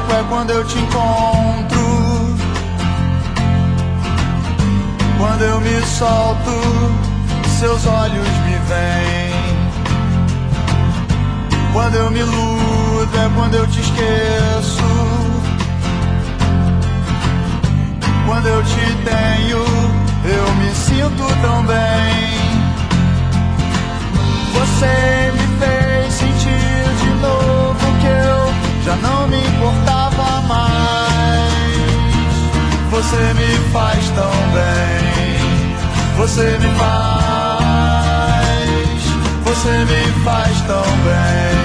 louco é quando eu te encontro. Quando eu me solto, seus olhos me veem. Quando eu me iludo é quando eu te esqueço. Quando eu te tenho, eu me sinto tão bem. Você me fez sentir de novo que eu já não me importava mais. Você me faz tão bem. Você me faz tão bem.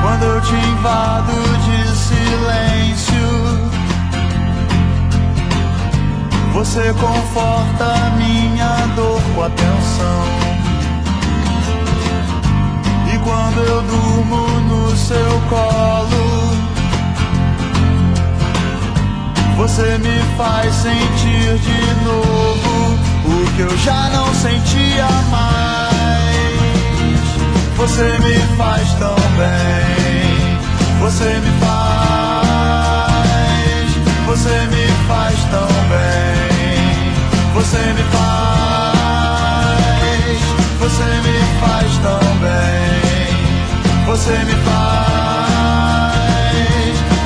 Quando eu te invado de silêncio, você conforta minha dor com atenção. E quando eu durmo no seu colo, você me faz sentir de novo o que eu já não sentia mais. Você me faz tão bem. Você me faz tão bem. Você me faz tão bem.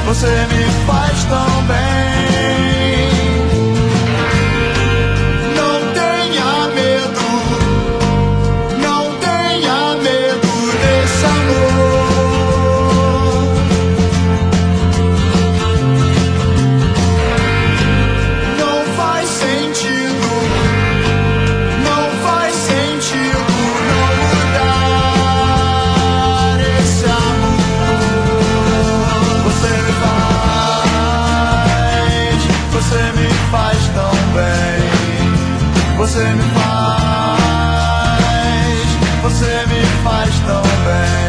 Você me faz tão bem. Não tenha medo, não tenha medo desse amor. Não faz sentido, não faz sentido não mudar esse amor. Você me faz tão bem. Você me faz tão bem.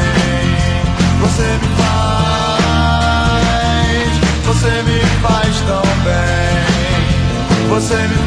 Você me faz tão bem. Você me